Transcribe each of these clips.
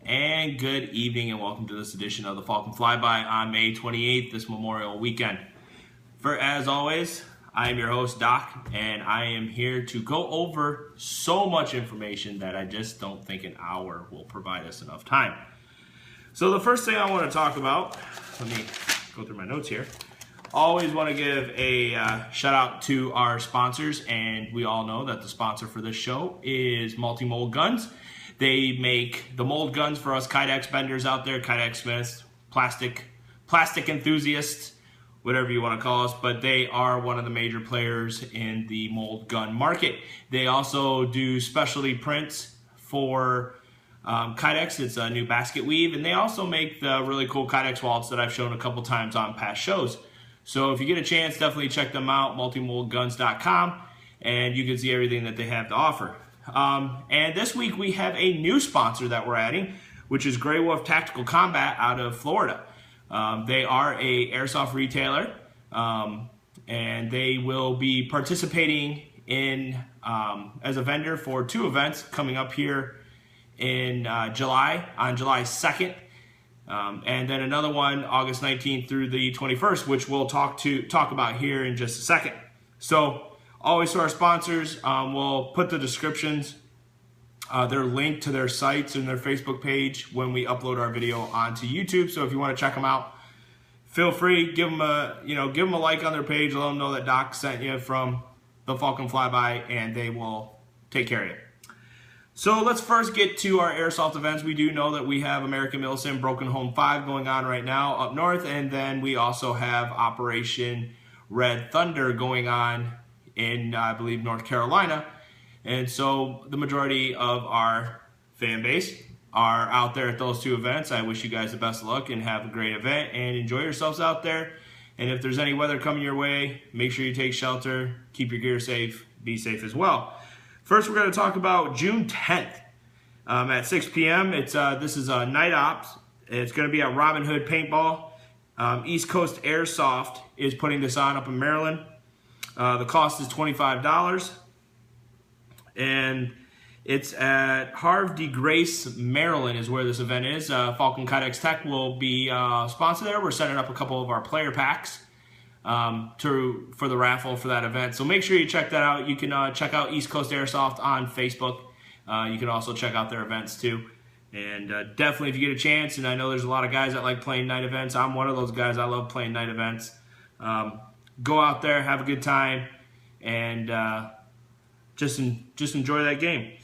And good evening and welcome to this edition of the Falcon Fly By on May 28th, this Memorial Weekend. As always, I am your host, Doc, and I am here to go over so much information that I just don't think an hour will provide us enough time. So the first thing I want to talk about, let me go through my notes here. Always want to give a shout out to our sponsors, and we all know that the sponsor for this show is Multi-Mold Guns. They make the mold guns for us Kydex benders out there, Kydex smiths, plastic enthusiasts, whatever you want to call us, but they are one of the major players in the mold gun market. They also do specialty prints for Kydex. It's a new basket weave, and they also make the really cool Kydex wallets that I've shown a couple times on past shows. So if you get a chance, definitely check them out, multimoldguns.com, and you can see everything that they have to offer. And this week we have a new sponsor that we're adding, which is Grey Wolf Tactical Combat out of Florida. They are a airsoft retailer, and they will be participating in as a vendor for two events coming up here in July, on July 2nd. And then another one August 19th through the 21st, which we'll talk about here in just a second. So always to our sponsors, we'll put the descriptions, their link to their sites and their Facebook page when we upload our video onto YouTube. So if you want to check them out, feel free, give them a like on their page, let them know that Doc sent you from the Falcon Flyby, and they will take care of you. So let's first get to our airsoft events. We do know that we have American Milsim Broken Home 5 going on right now up north, and then we also have Operation Red Thunder going on in, I believe, North Carolina. And so the majority of our fan base are out there at those two events. I wish you guys the best of luck and have a great event and enjoy yourselves out there. And if there's any weather coming your way, make sure you take shelter, keep your gear safe, be safe as well. First, we're going to talk about June 10th at 6 p.m. This is a night ops. It's going to be at Robin Hood Paintball. East Coast Airsoft is putting this on up in Maryland. The cost is $25, and it's at Havre de Grace, Maryland is where this event is. Falcon Kydex Tech will be sponsored there. We're setting up a couple of our player packs for the raffle for that event. So make sure you check that out. You can check out East Coast Airsoft on Facebook. You can also check out their events too. And definitely if you get a chance, and I know there's a lot of guys that like playing night events. I'm one of those guys. I love playing night events. Go out there, have a good time, and just enjoy that game.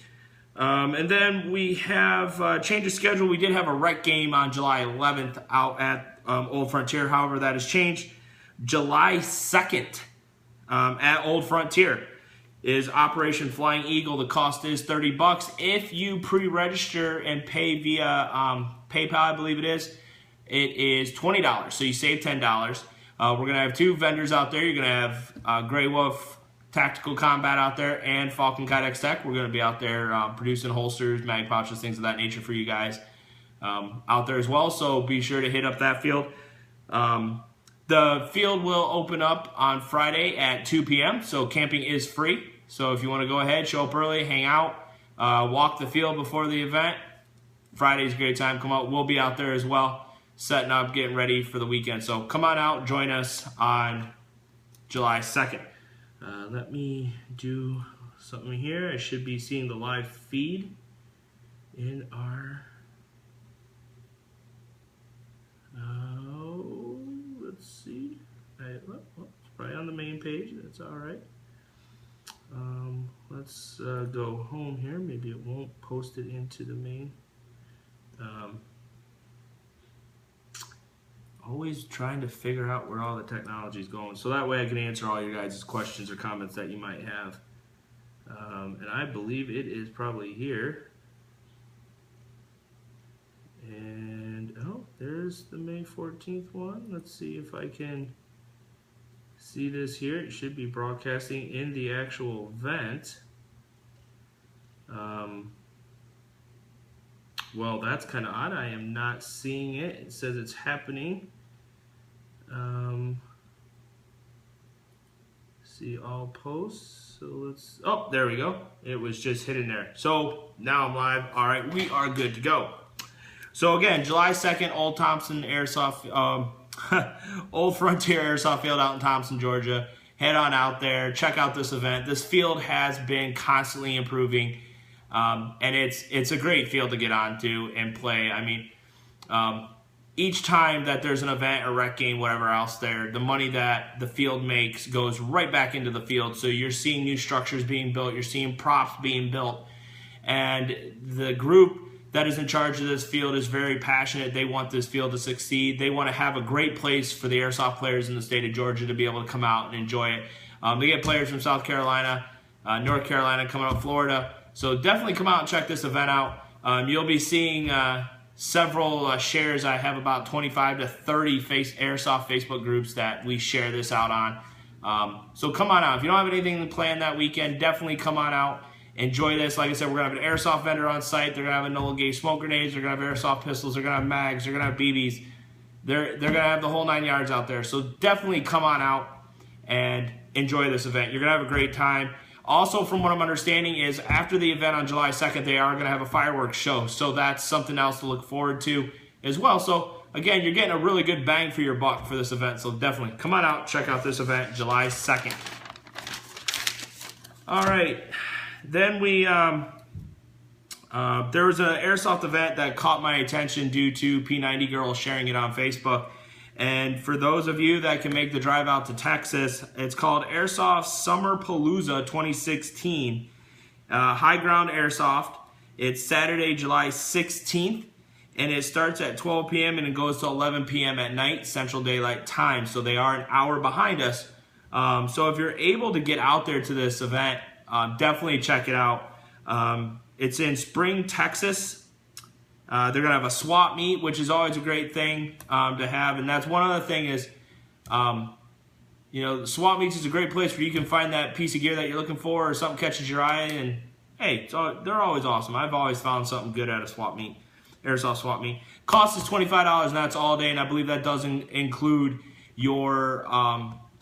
And then we have change of schedule. We did have a rec game on July 11th out at Old Frontier. However, that has changed. July 2nd at Old Frontier is Operation Flying Eagle. The cost is $30. If you pre-register and pay via PayPal, I believe it is $20. So you save $10. We're going to have two vendors out there. You're going to have Grey Wolf Tactical Combat out there and Falcon Kydex Tech. We're going to be out there producing holsters, mag pouches, things of that nature for you guys out there as well. So be sure to hit up that field. The field will open up on Friday at 2 p.m. So camping is free. So if you want to go ahead, show up early, hang out, walk the field before the event. Friday's a great time. Come out. We'll be out there as well, setting up, getting ready for the weekend. So come on out, join us on July 2nd. Let me do something here. I should be seeing the live feed in our... let's see. It's probably on the main page. That's all right. Let's go home here. Maybe it won't post it into the main. Always trying to figure out where all the technology is going, so that way I can answer all your guys' questions or comments that you might have. And I believe it is probably here. And oh, there's the May 14th one. Let's see if I can see this here. It should be broadcasting in the actual event. Well, that's kind of odd. I am not seeing it. It says it's happening. See all posts. So let's, oh, there we go. It was just hidden there. So now I'm live. All right, we are good to go. So again, July 2nd, Old Thompson Airsoft, Old Frontier Airsoft Field out in Thompson, Georgia. Head on out there, check out this event. This field has been constantly improving, and it's a great field to get onto and play. I mean, each time that there's an event, a rec game, whatever else there, the money that the field makes goes right back into the field. So you're seeing new structures being built, you're seeing props being built, and the group that is in charge of this field is very passionate. They want this field to succeed. They want to have a great place for the airsoft players in the state of Georgia to be able to come out and enjoy it. They get players from South Carolina, North Carolina, coming out, Florida. So definitely come out and check this event out. You'll be seeing several shares. I have about 25 to 30 airsoft Facebook groups that we share this out on. So come on out. If you don't have anything planned that weekend, definitely come on out. Enjoy this. Like I said, we're going to have an airsoft vendor on site. They're going to have Enola Gay smoke grenades. They're going to have airsoft pistols. They're going to have mags. They're going to have BBs. They're going to have the whole 9 yards out there. So definitely come on out and enjoy this event. You're going to have a great time. Also, from what I'm understanding is after the event on July 2nd, they are going to have a fireworks show. So that's something else to look forward to as well. So again, you're getting a really good bang for your buck for this event. So definitely come on out, check out this event July 2nd. All right. Then we, there was an airsoft event that caught my attention due to P90 Girl sharing it on Facebook. And for those of you that can make the drive out to Texas, it's called Airsoft Summer Palooza 2016. High Ground Airsoft. It's Saturday, July 16th, and it starts at 12 p.m. and it goes to 11 p.m. at night, Central Daylight Time. So they are an hour behind us. So if you're able to get out there to this event, definitely check it out. It's in Spring, Texas. They're going to have a swap meet, which is always a great thing to have. And that's one other thing is, you know, the swap meets is a great place where you can find that piece of gear that you're looking for or something catches your eye. And, hey, they're always awesome. I've always found something good at a swap meet, airsoft swap meet. Cost is $25, and that's all day. And I believe that doesn't include your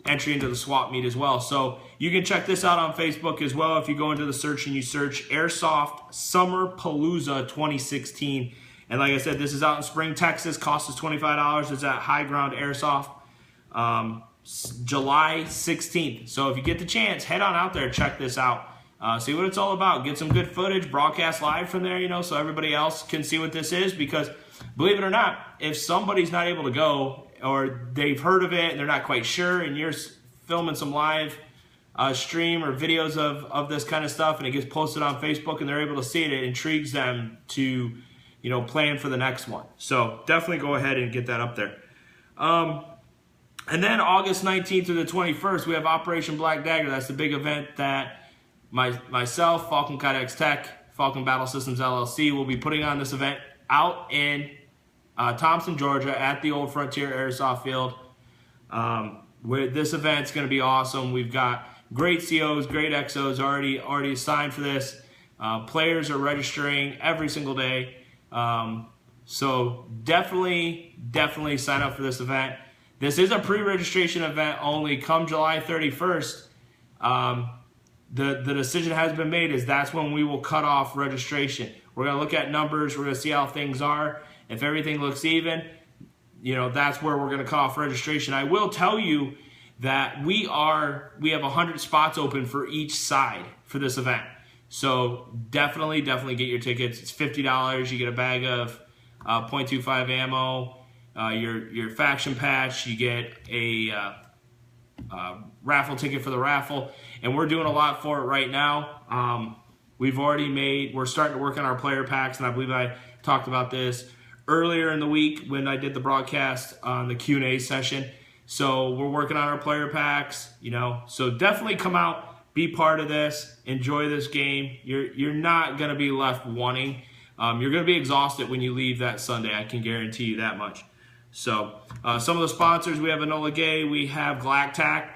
entry into the swap meet as well. So you can check this out on Facebook as well. If you go into the search and you search Airsoft Summer Palooza 2016. And like I said, this is out in Spring, Texas. Cost is $25. It's at High Ground Airsoft, July 16th. So if you get the chance, head on out there, check this out. See what it's all about. Get some good footage, broadcast live from there, you know, so everybody else can see what this is. Because believe it or not, if somebody's not able to go, or they've heard of it and they're not quite sure, and you're filming some live stream or videos of this kind of stuff, and it gets posted on Facebook and they're able to see it, it intrigues them to, you know, plan for the next one. So definitely go ahead and get that up there. And then August 19th through the 21st, we have Operation Black Dagger. That's the big event that myself, Falcon Kydex Tech, Falcon Battle Systems LLC will be putting on this event out in Thompson, Georgia, at the Old Frontier Airsoft Field. Where this event's going to be awesome. We've got great COs, great XOs already assigned for this. Players are registering every single day. So definitely sign up for this event. This is a pre-registration event only. Come July 31st, the decision has been made is that's when we will cut off registration. We're going to look at numbers. We're going to see how things are. If everything looks even, you know, that's where we're going to cut off registration. I will tell you that we have 100 spots open for each side for this event. So definitely get your tickets. It's $50. You get a bag of .25 ammo, your faction patch. You get a raffle ticket for the raffle, and we're doing a lot for it right now. We're starting to work on our player packs, and I believe I talked about this earlier in the week when I did the broadcast on the Q&A session. So we're working on our player packs, you know. So definitely come out, be part of this, enjoy this game. You're not going to be left wanting. You're going to be exhausted when you leave that Sunday. I can guarantee you that much. So some of the sponsors, we have Enola Gay, we have Galactac,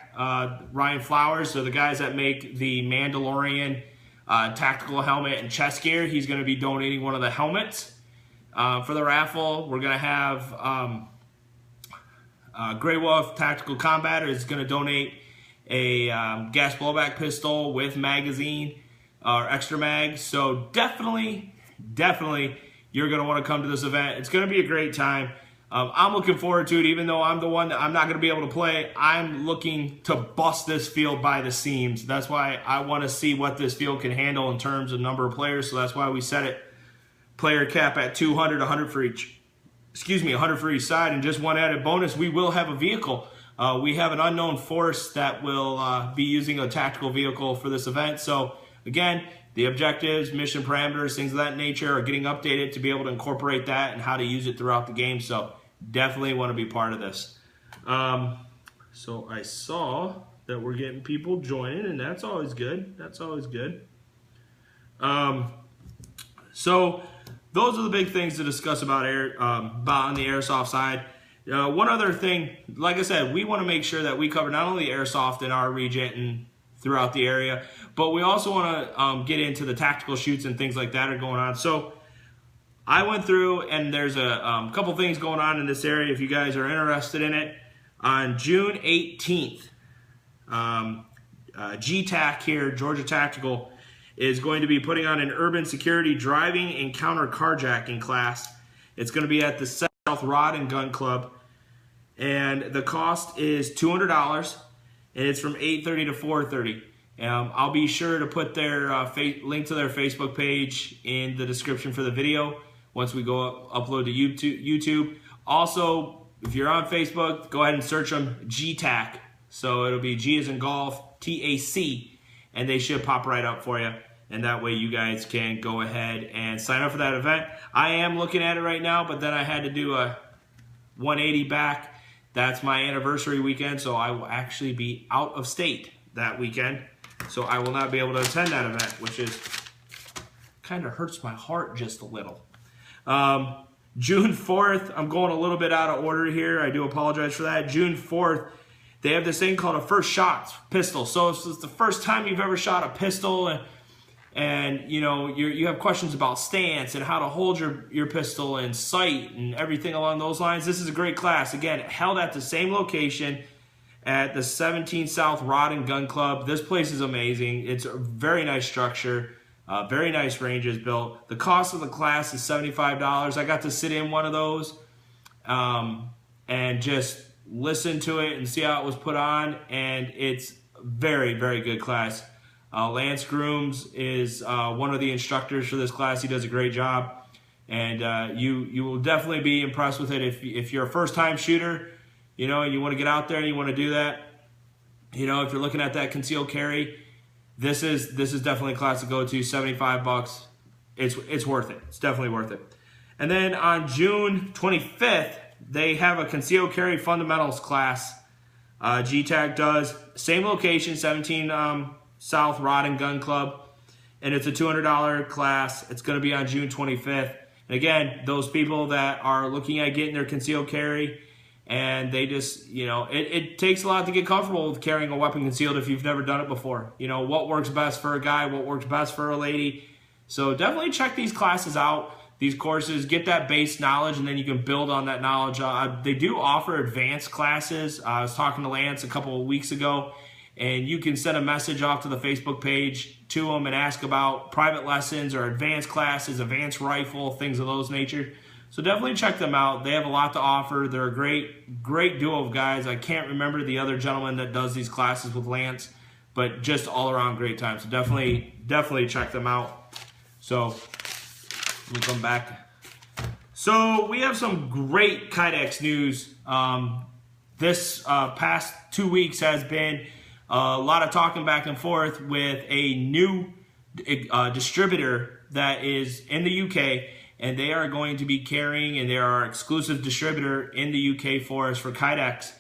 Ryan Flowers, so the guys that make the Mandalorian tactical helmet and chest gear. He's going to be donating one of the helmets. For the raffle, we're going to have Grey Wolf Tactical Combatter is going to donate a gas blowback pistol with magazine or extra mag. So definitely you're going to want to come to this event. It's going to be a great time. I'm looking forward to it, even though I'm the one that I'm not going to be able to play. I'm looking to bust this field by the seams. That's why I want to see what this field can handle in terms of number of players. So that's why we set it player cap at 200, 100 for each. 100 for each side. And just one added bonus, we will have a vehicle. We have an unknown force that will be using a tactical vehicle for this event. So again, the objectives, mission parameters, things of that nature are getting updated to be able to incorporate that and how to use it throughout the game. So definitely want to be part of this. So I saw that we're getting people joining, and that's always good. That's always good. So those are the big things to discuss about on the airsoft side. One other thing, like I said, we want to make sure that we cover not only airsoft in our region and throughout the area, but we also want to get into the tactical shoots and things like that are going on. So I went through, and there's a couple things going on in this area if you guys are interested in it. On June 18th, GTAC here, Georgia Tactical, is going to be putting on an urban security driving and counter carjacking class. It's going to be at the South Rod and Gun Club, and the cost is $200, and it's from 8:30 to 4:30. I'll be sure to put their link to their Facebook page in the description for the video once we go upload to YouTube. Also, if you're on Facebook, go ahead and search them GTAC. So it'll be G as in golf, TAC, and they should pop right up for you. And that way you guys can go ahead and sign up for that event. I am looking at it right now, but then I had to do a 180 back. That's my anniversary weekend, so I will actually be out of state that weekend. So I will not be able to attend that event, which is kind of hurts my heart just a little. June 4th, I'm going a little bit out of order here. I do apologize for that. June 4th, they have this thing called a first shot pistol. So if it's the first time you've ever shot a pistol and you know you have questions about stance and how to hold your pistol and sight and everything along those lines, this is a great class. Again, held at the same location at the 17 South Rod and Gun Club. This place is amazing. It's a very nice structure, very nice ranges built. The cost of the class is $75. I got to sit in one of those and just listen to it and see how it was put on, and it's very, very good class. Lance Grooms is one of the instructors for this class. He does a great job, and you will definitely be impressed with it if you're a first-time shooter, you know, and you want to get out there and you want to do that. You know, if you're looking at that concealed carry, this is definitely a class to go to. $75. It's worth it. It's definitely worth it. And then on June 25th, they have a concealed carry fundamentals class. GTAC does same location, 17 South Rod and Gun Club, and it's a $200 class. It's going to be on June 25th. And again, those people that are looking at getting their concealed carry, and they just, you know, it takes a lot to get comfortable with carrying a weapon concealed if you've never done it before. You know, what works best for a guy, what works best for a lady. So definitely check these classes out, these courses, get that base knowledge, and then you can build on that knowledge. They do offer advanced classes. I was talking to Lance a couple of weeks ago, and you can send a message off to the Facebook page to them and ask about private lessons or advanced classes, advanced rifle, things of those nature. So definitely check them out. They have a lot to offer. They're a great duo of guys. I can't remember the other gentleman that does these classes with Lance, but just all around great time. So definitely check them out. So we'll come back. So we have some great Kydex news. This past 2 weeks has been a lot of talking back and forth with a new distributor that is in the UK, and they are going to be carrying, and they are our exclusive distributor in the UK for us for Kydex,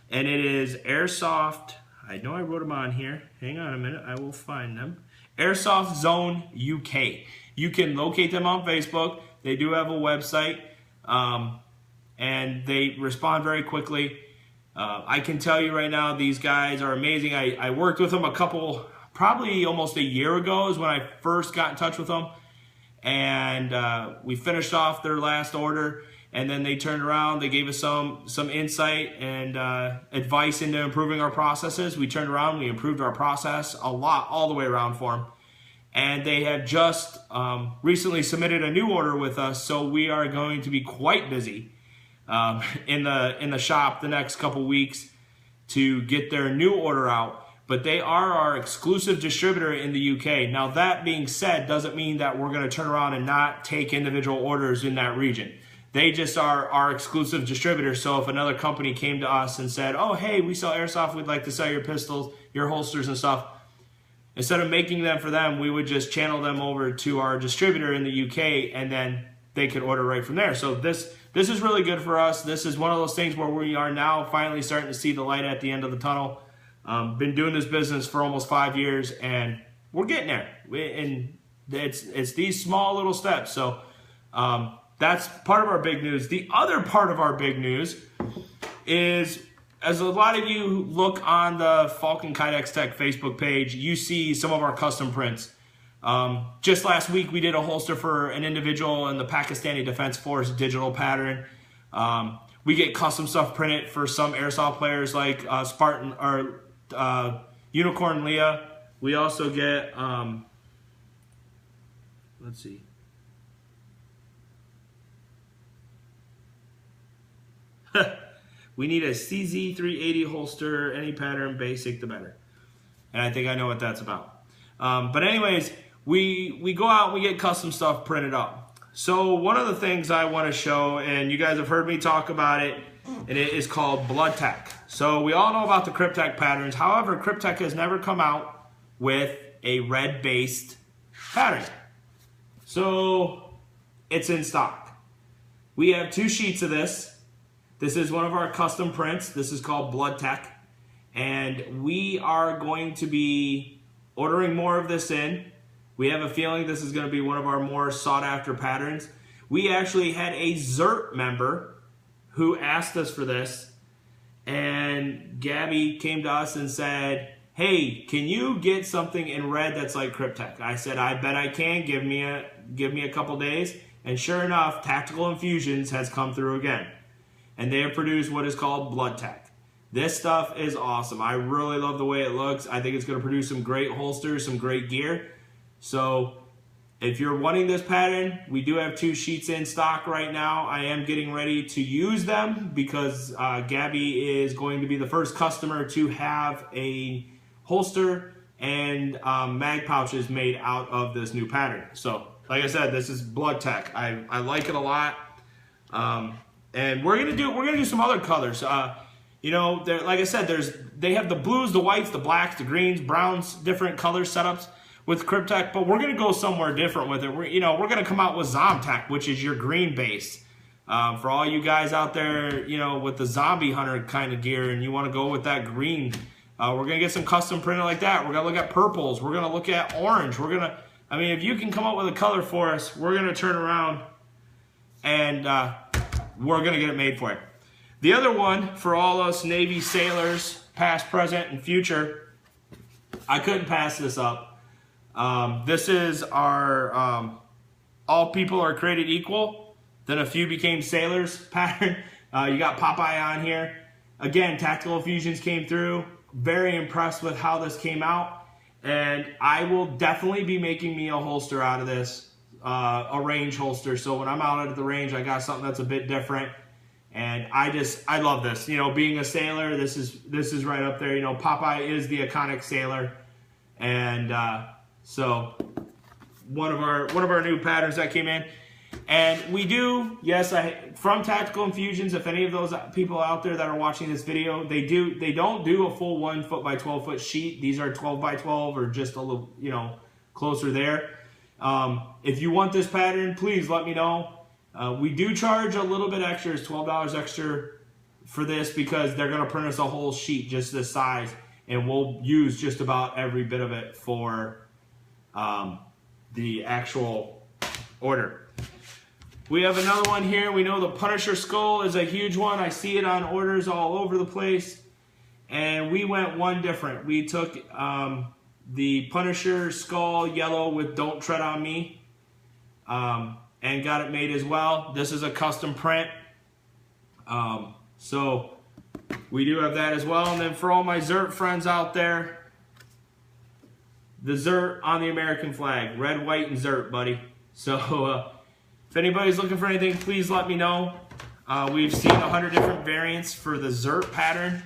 and it is Airsoft. I know I wrote them on here. Hang on a minute, I will find them. Airsoft Zone UK. You can locate them on Facebook. They do have a website, and they respond very quickly. I can tell you right now, these guys are amazing. I worked with them probably almost a year ago is when I first got in touch with them. And we finished off their last order, and then they turned around. They gave us some insight and advice into improving our processes. We turned around, we improved our process a lot, all the way around for them. and they have just recently submitted a new order with us, so we are going to be quite busy in the shop the next couple weeks to get their new order out. But they are our exclusive distributor in the UK. Now, that being said, doesn't mean that we're going to turn around and not take individual orders in that region. They just are our exclusive distributor. So if another company came to us and said, oh, hey, we sell airsoft, we'd like to sell your pistols, your holsters and stuff, instead of making them for them, we would just channel them over to our distributor in the UK, and then they could order right from there. So this is really good for us. This is one of those things where we are now finally starting to see the light at the end of the tunnel. Been doing this business for almost 5 years, and we're getting there. And it's these small little steps. So that's part of our big news. The other part of our big news is, as a lot of you look on the Falcon Kydex Tech Facebook page, you see some of our custom prints. Just last week, we did a holster for an individual in the Pakistani Defense Force digital pattern. We get custom stuff printed for some airsoft players like Spartan or Unicorn Leah. We also get, let's see. We need a CZ380 holster, any pattern, basic, the better. And I think I know what that's about. But anyways, we go out and we get custom stuff printed up. So one of the things I want to show, and you guys have heard me talk about it, and it is called Blood Tech. So we all know about the Cryptek patterns. However, Cryptek has never come out with a red-based pattern. So it's in stock. We have 2 sheets of this. This is one of our custom prints. This is called Blood Tech. And we are going to be ordering more of this in. We have a feeling this is going to be one of our more sought after patterns. We actually had a ZERT member who asked us for this, and Gabby came to us and said, hey, can you get something in red that's like Cryptek? I said, I bet I can. Give me a couple days. And sure enough, Tactical Infusions has come through again. And they have produced what is called Blood Tech. This stuff is awesome. I really love the way it looks. I think it's going to produce some great holsters, some great gear. So if you're wanting this pattern, we do have 2 sheets in stock right now. I am getting ready to use them because Gabby is going to be the first customer to have a holster and mag pouches made out of this new pattern. So like I said, this is Blood Tech. I like it a lot. And we're gonna do some other colors. You know, like I said, they have the blues, the whites, the blacks, the greens, browns, different color setups with Cryptek, but we're gonna go somewhere different with it. We're gonna come out with Zomtech, which is your green base. For all you guys out there, you know, with the zombie hunter kind of gear, and you want to go with that green, we're gonna get some custom printed like that. We're gonna look at purples. We're gonna look at orange. I mean, if you can come up with a color for us, we're gonna turn around and we're gonna get it made for you. The other one, for all us Navy sailors, past, present, and future, I couldn't pass this up. This is our all people are created equal, then a few became sailors pattern. You got Popeye on here. Again, Tactical Infusions came through. Very impressed with how this came out. And I will definitely be making me a holster out of this, a range holster. So when I'm out at the range, I got something that's a bit different. And I love this. You know, being a sailor, this is right up there. You know, Popeye is the iconic sailor. And so one of our new patterns that came in. And we do, yes, from Tactical Infusions, if any of those people out there that are watching this video, they don't do a full 1 foot by 12 foot sheet. These are 12 by 12 or just a little, you know, closer there. If you want this pattern, please let me know. We do charge a little bit extra, it's $12 extra for this because they're going to print us a whole sheet just this size, and we'll use just about every bit of it for the actual order. We have another one here. We know the Punisher skull is a huge one. I see it on orders all over the place. And we went one different. We took the Punisher skull yellow with Don't Tread on Me and got it made as well. This is a custom print. So we do have that as well. And then for all my ZERT friends out there, the Zert on the American flag. Red, white, and Zert, buddy. So if anybody's looking for anything, please let me know. We've seen 100 different variants for the Zert pattern.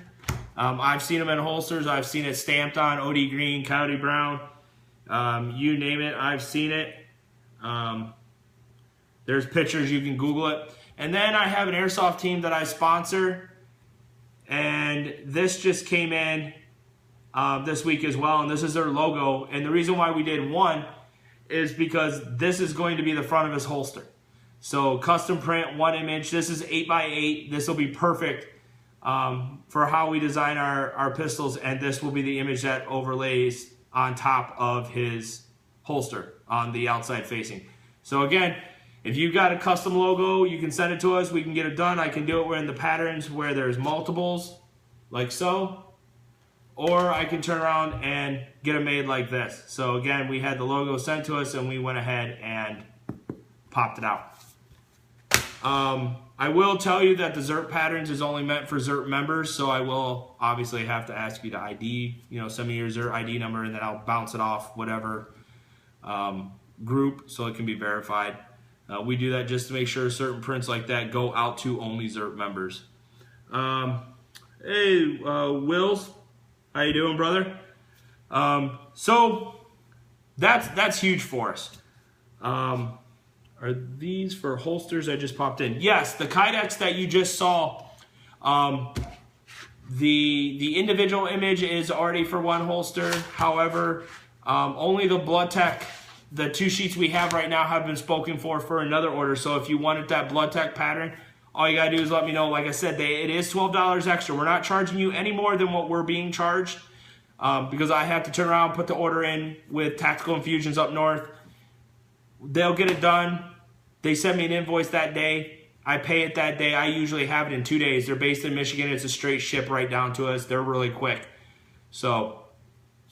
I've seen them in holsters. I've seen it stamped on OD green, coyote brown. You name it, I've seen it. There's pictures, you can Google it. And then I have an airsoft team that I sponsor. And this just came in this week as well. And this is their logo. And the reason why we did one is because this is going to be the front of his holster. So custom print, one image. This is 8x8. This will be perfect for how we design our pistols. And this will be the image that overlays on top of his holster on the outside facing. So again, if you've got a custom logo, you can send it to us. We can get it done. I can do it in the patterns where there's multiples, like so. Or I can turn around and get it made like this. So again, we had the logo sent to us and we went ahead and popped it out. I will tell you that the Zert patterns is only meant for Zert members, so I will obviously have to ask you to ID, send me your Zert ID number, and then I'll bounce it off whatever group so it can be verified. We do that just to make sure certain prints like that go out to only Zert members. Hey, Wills, how you doing, brother? So that's huge for us. Are these for holsters? I just popped in. Yes, the Kydex that you just saw, the individual image is already for one holster. However, only the Blood Tech, the 2 sheets we have right now have been spoken for another order. So if you wanted that Blood Tech pattern, all you gotta do is let me know. Like I said, it is $12 extra. We're not charging you any more than what we're being charged because I have to turn around, put the order in with Tactical Infusions up north. They'll get it done. They send me an invoice that day. I pay it that day. I usually have it in 2 days. They're based in Michigan. It's a straight ship right down to us. They're really quick. So,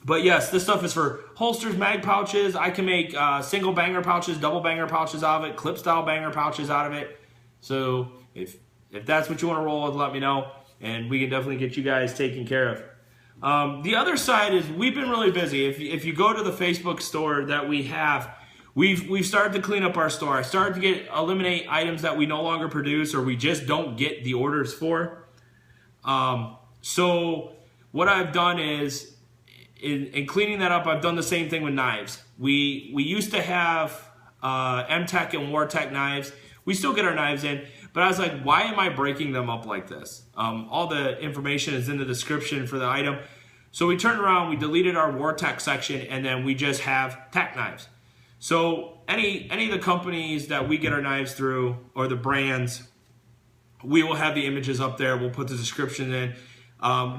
but yes, this stuff is for holsters, mag pouches. I can make single banger pouches, double banger pouches out of it, clip style banger pouches out of it. So if that's what you want to roll with, let me know, and we can definitely get you guys taken care of. The other side is we've been really busy. If you go to the Facebook store that we have, we've started to clean up our store. I started to eliminate items that we no longer produce or we just don't get the orders for. So what I've done is, in cleaning that up, I've done the same thing with knives. We used to have M-Tech and War-Tech knives. We still get our knives in, but I was like, why am I breaking them up like this? All the information is in the description for the item. So we turned around, we deleted our War-Tech section, and then we just have Tech knives. So any of the companies that we get our knives through, or the brands, we will have the images up there. We'll put the description in.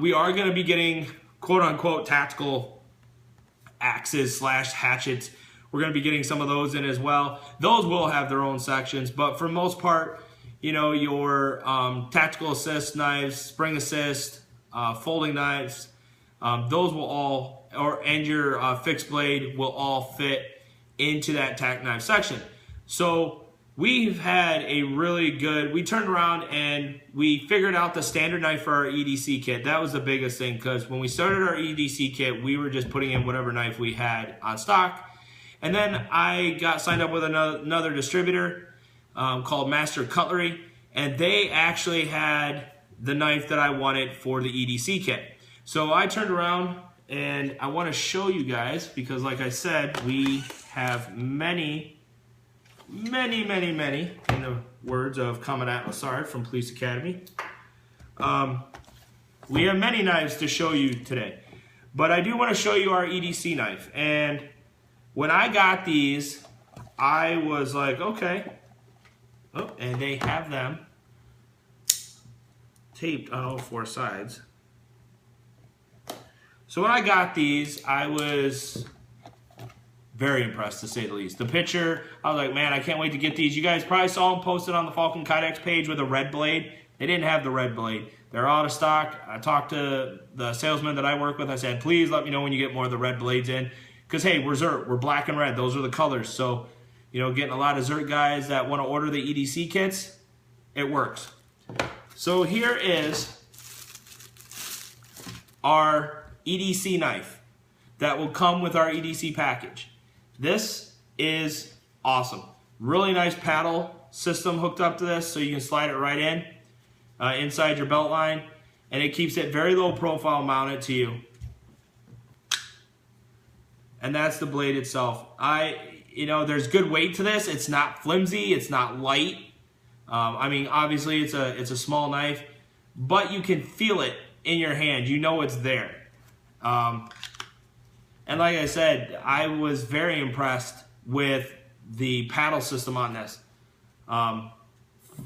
We are going to be getting quote-unquote tactical axes / hatchets. We're going to be getting some of those in as well. Those will have their own sections, but for the most part, your tactical assist knives, spring assist, folding knives, those will all, and your fixed blade will all fit into that tack knife section. So we've had a really good, we turned around and we figured out the standard knife for our EDC kit. That was the biggest thing, because when we started our EDC kit, we were just putting in whatever knife we had on stock. And then I got signed up with another distributor called Master Cutlery, and they actually had the knife that I wanted for the EDC kit. So I turned around and I want to show you guys, because like I said, we have many, in the words of Commandant Lassard from Police Academy, we have many knives to show you today. But I do want to show you our EDC knife. And when I got these, I was like, okay. Oh, and they have them taped on all 4 sides. So when I got these, I was very impressed, to say the least. The picture, I was like, man, I can't wait to get these. You guys probably saw them posted on the Falcon Kydex page with a red blade. They didn't have the red blade. They're out of stock. I talked to the salesman that I work with. I said, please let me know when you get more of the red blades in. Because, hey, we're Zert. We're black and red. Those are the colors. So, getting a lot of Zert guys that want to order the EDC kits, it works. So here is our EDC knife. that will come with our EDC package. This is awesome. Really nice paddle system hooked up to this, so you can slide it right in inside your belt line, and it keeps it very low profile mounted to you. And that's the blade itself. There's good weight to this. It's not flimsy. It's not light. I mean, obviously it's a small knife, but you can feel it in your hand. You know it's there. And like I said, I was very impressed with the paddle system on this.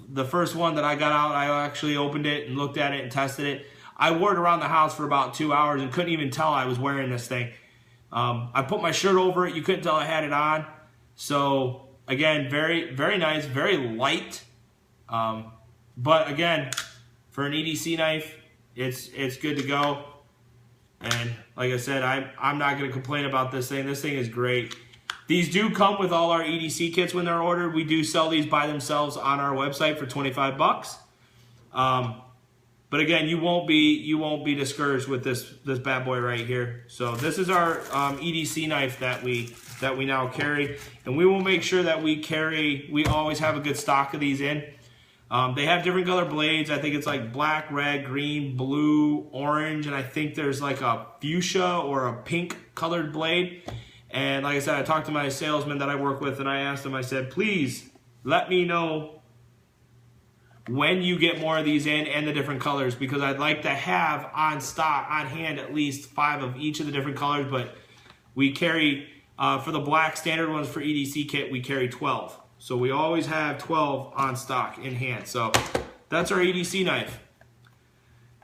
The first one that I got out, I actually opened it and looked at it and tested it. I wore it around the house for about 2 hours and couldn't even tell I was wearing this thing. I put my shirt over it. You couldn't tell I had it on. So again, very, very nice, very light. But again, for an EDC knife, it's good to go. And like I said, I'm not going to complain about this thing. This thing is great. These do come with all our EDC kits when they're ordered. We do sell these by themselves on our website for 25 bucks. But again, you won't be discouraged with this bad boy right here. So this is our EDC knife that we now carry, and we will make sure that we always have a good stock of these in. They have different color blades. I think it's like black, red, green, blue, orange, and I think there's like a fuchsia or a pink colored blade. And like I said, I talked to my salesman that I work with, and I asked him, I said, please let me know when you get more of these in and the different colors, because I'd like to have on stock, on hand, at least 5 of each of the different colors. But we carry, for the black standard ones for EDC kit, we carry 12. So we always have 12 on stock in hand. So that's our EDC knife.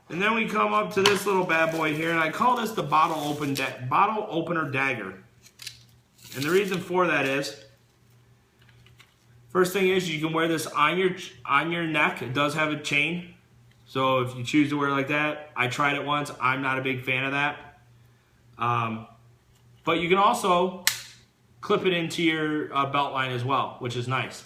And then we come up to this little bad boy here, and I call this the bottle opener dagger. And the reason for that is, first thing is you can wear this on your neck. It does have a chain, so if you choose to wear it like that, I tried it once. I'm not a big fan of that. But you can also clip it into your belt line as well, which is nice.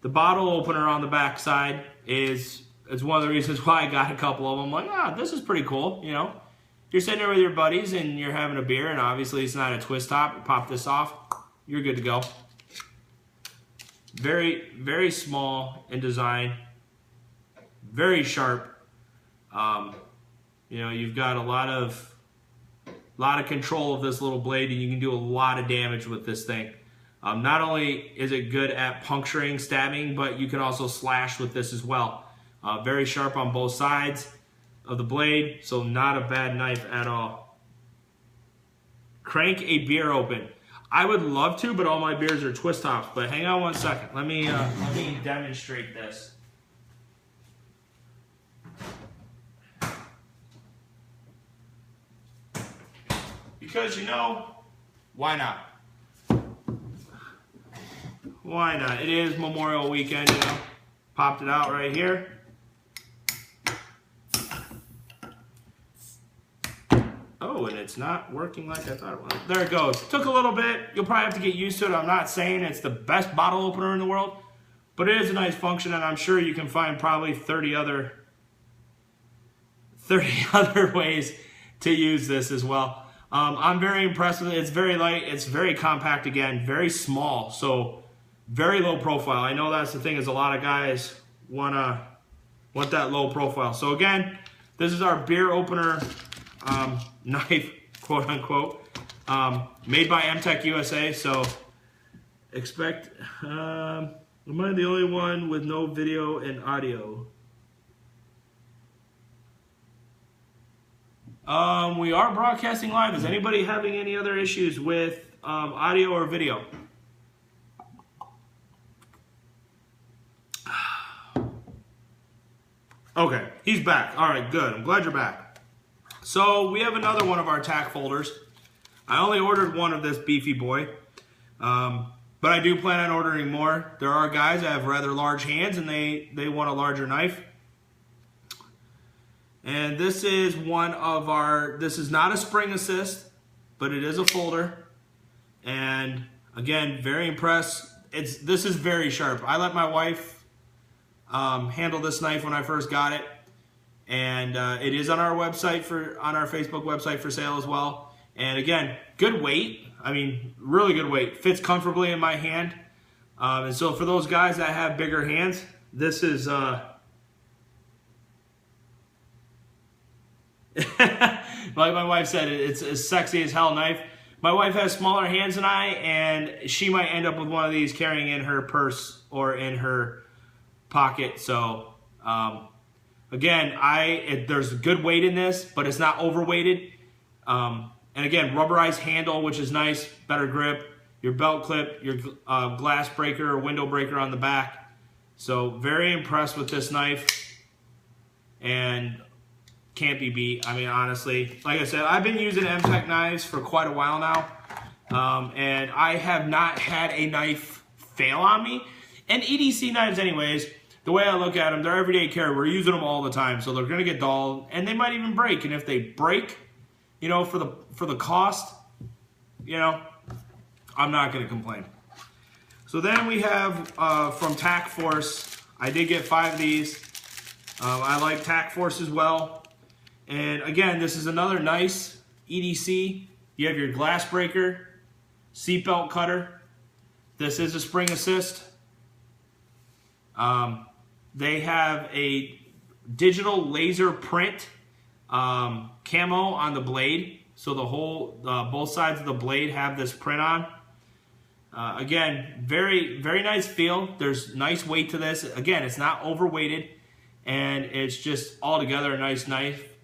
The bottle opener on the back side is one of the reasons why I got a couple of them. I'm like, this is pretty cool, you know. You're sitting there with your buddies and you're having a beer, and obviously it's not a twist top. You pop this off, you're good to go. Very, very small in design, very sharp. You've got a lot of control of this little blade, and you can do a lot of damage with this thing. Not only is it good at puncturing, stabbing, but you can also slash with this as well. Very sharp on both sides of the blade, so not a bad knife at all. Crank a beer open. I would love to, but all my beers are twist tops. But hang on one second. Let me demonstrate this. Because why not? Why not? It is Memorial Weekend, Popped it out right here. Oh, and it's not working like I thought it was. There it goes. Took a little bit. You'll probably have to get used to it. I'm not saying it's the best bottle opener in the world, but it is a nice function, and I'm sure you can find probably 30 other ways to use this as well. I'm very impressed with it. It's very light. It's very compact again. Very small. So very low profile. I know that's the thing, is a lot of guys want that low profile. So again, this is our beer opener knife, quote unquote, made by MTech USA. So expect, am I the only one with no video and audio? We are broadcasting live. Is anybody having any other issues with audio or video? Okay, he's back. All right, good. I'm glad you're back. So we have another one of our tack folders. I only ordered one of this beefy boy, but I do plan on ordering more. There are guys that have rather large hands and they want a larger knife. And this is one of our, this is not a spring assist, but it is a folder. And again, very impressed. This is very sharp. I let my wife handle this knife when I first got it. And it is on our website, on our Facebook website for sale as well. And again, good weight. I mean, really good weight. Fits comfortably in my hand. And so for those guys that have bigger hands, this is like my wife said, it's a sexy as hell knife. My wife has smaller hands than I, and she might end up with one of these carrying in her purse or in her pocket. So again, there's good weight in this, but it's not overweighted. And again, rubberized handle, which is nice, better grip. Your belt clip, your glass breaker or window breaker on the back. So very impressed with this knife, and can't be beat. I mean, honestly, like I said, I've been using M-Tech knives for quite a while now, and I have not had a knife fail on me. And EDC knives anyways, the way I look at them, they're everyday carry. We're using them all the time, so they're going to get dull, and they might even break. And if they break, you know, for the cost, you know, I'm not going to complain. So then we have from Tac Force. I did get 5 of these. I like Tac Force as well. And again, this is another nice EDC. You have your glass breaker, seatbelt cutter. This is a spring assist. They have a digital laser print camo on the blade. So the whole, both sides of the blade have this print on. Again, very, very nice feel. There's nice weight to this. Again, it's not overweighted, and it's just altogether a nice knife.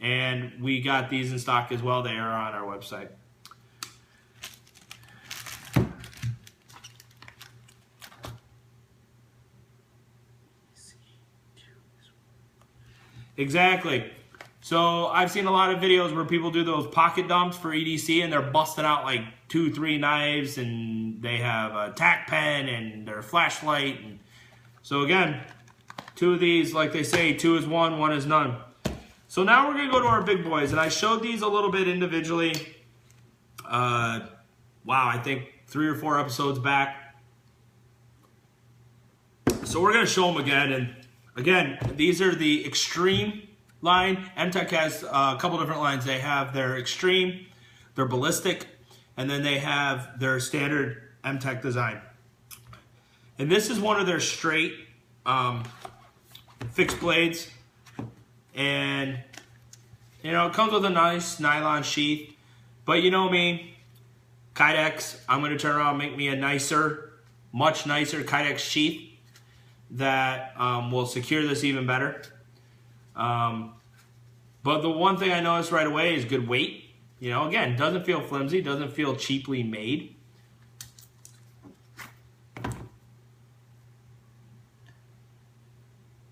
And we got these in stock as well. They are on our website. Exactly. So I've seen a lot of videos where people do those pocket dumps for EDC, and they're busting out like 2, 3 knives, and they have a tack pen and their flashlight. And so again, 2 of these, like they say, 2 is 1, 1 is none. So now we're going to go to our big boys, and I showed these a little bit individually. Wow, I think 3 or 4 episodes back. So we're going to show them again, and again, these are the Extreme line. M-Tech has a couple different lines. They have their Extreme, their Ballistic, and then they have their standard M-Tech design. And this is one of their straight fixed blades. And, you know, it comes with a nice nylon sheath. But you know me, Kydex, I'm going to turn around and make me a nicer, much nicer Kydex sheath that will secure this even better. But the one thing I noticed right away is good weight. You know, again, doesn't feel flimsy, doesn't feel cheaply made.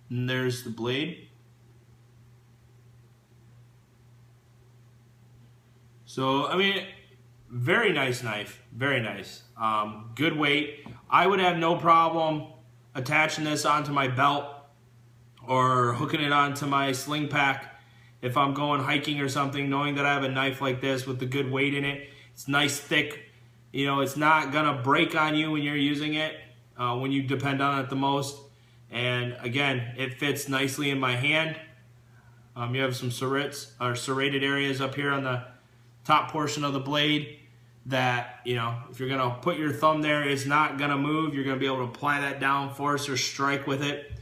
And there's the blade. So, I mean, very nice knife, very nice. Good weight. I would have no problem attaching this onto my belt or hooking it onto my sling pack if I'm going hiking or something, knowing that I have a knife like this with the good weight in it. It's nice, thick. You know, it's not going to break on you when you're using it, when you depend on it the most. And again, it fits nicely in my hand. You have some serrated areas up here on the top portion of the blade that, you know, if you're going to put your thumb there, it's not going to move. You're going to be able to apply that down force or strike with it.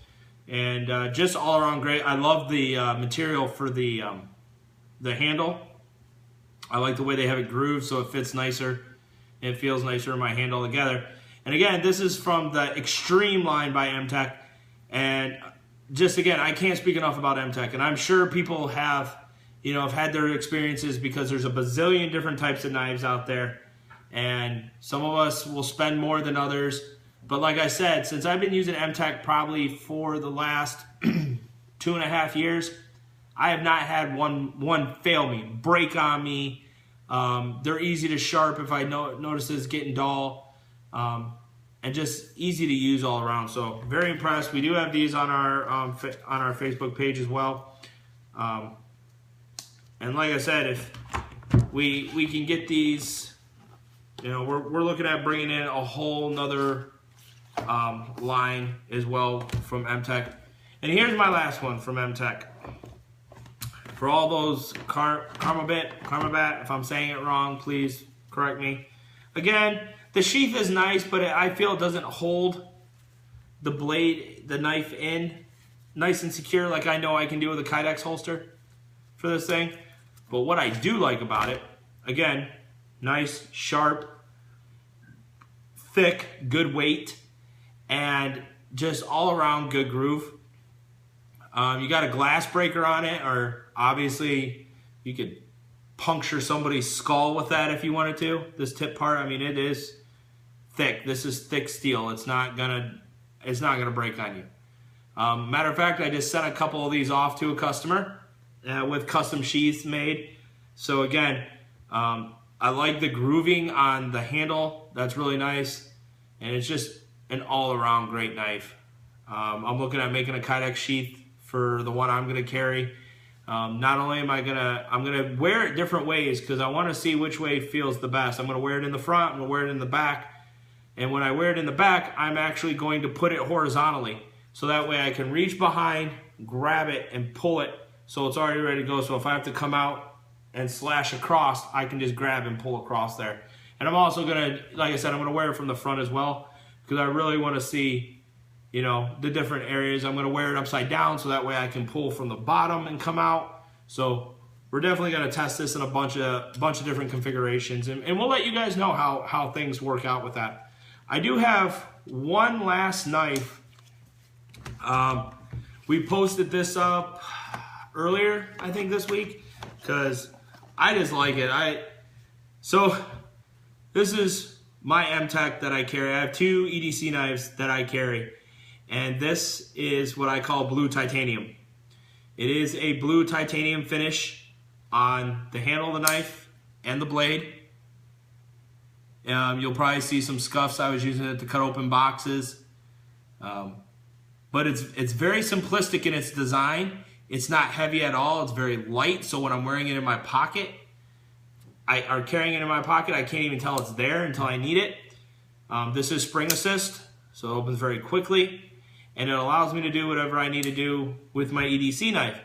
And just all around great. I love the material for the handle. I like the way they have it grooved so it fits nicer. It feels nicer in my hand altogether. And again, this is from the Extreme line by M-Tech. And just again, I can't speak enough about M-Tech. And I'm sure people have, you know, have had their experiences because there's a bazillion different types of knives out there. And some of us will spend more than others. But like I said, since I've been using M-Tech probably for the last 2.5 years, I have not had one fail me, break on me. They're easy to sharp if I notice it's getting dull. And just easy to use all around. So very impressed. We do have these on our Facebook page as well. And like I said, if we can get these, you know, we're looking at bringing in a whole nother line as well from M-Tech. And here's my last one from M-Tech. For all those Karmabat, if I'm saying it wrong, please correct me. Again, the sheath is nice, but I feel it doesn't hold the blade, the knife in nice and secure like I know I can do with a Kydex holster for this thing. But what I do like about it, again, nice, sharp, thick, good weight, and just all around good groove. You got a glass breaker on it, or obviously you could puncture somebody's skull with that if you wanted to. This tip part, I mean, it is thick. This is thick steel. It's not gonna break on you. Matter of fact, I just sent a couple of these off to a customer with custom sheaths made. So again, I like the grooving on the handle. That's really nice, and it's just an all-around great knife. I'm looking at making a Kydex sheath for the one I'm going to carry. Not only am I'm going to wear it different ways because I want to see which way feels the best. I'm going to wear it in the front, I'm going to wear it in the back, and when I wear it in the back, I'm actually going to put it horizontally, so that way I can reach behind, grab it, and pull it so it's already ready to go. So if I have to come out and slash across, I can just grab and pull across there. And I'm also going to, like I said, I'm going to wear it from the front as well because I really want to see, you know, the different areas. I'm going to wear it upside down so that way I can pull from the bottom and come out. So we're definitely going to test this in a bunch of different configurations, and we'll let you guys know how things work out with that. I do have one last knife. We posted this up earlier, I think this week, because I just like it. So this is my M-Tech that I carry. I have two EDC knives that I carry, and this is what I call blue titanium. It is a blue titanium finish on the handle of the knife and the blade. You'll probably see some scuffs. I was using it to cut open boxes. But it's very simplistic in its design. It's not heavy at all. It's very light, so when I'm wearing it in my pocket, or carrying it in my pocket, I can't even tell it's there until I need it. This is spring assist, so it opens very quickly, and it allows me to do whatever I need to do with my EDC knife.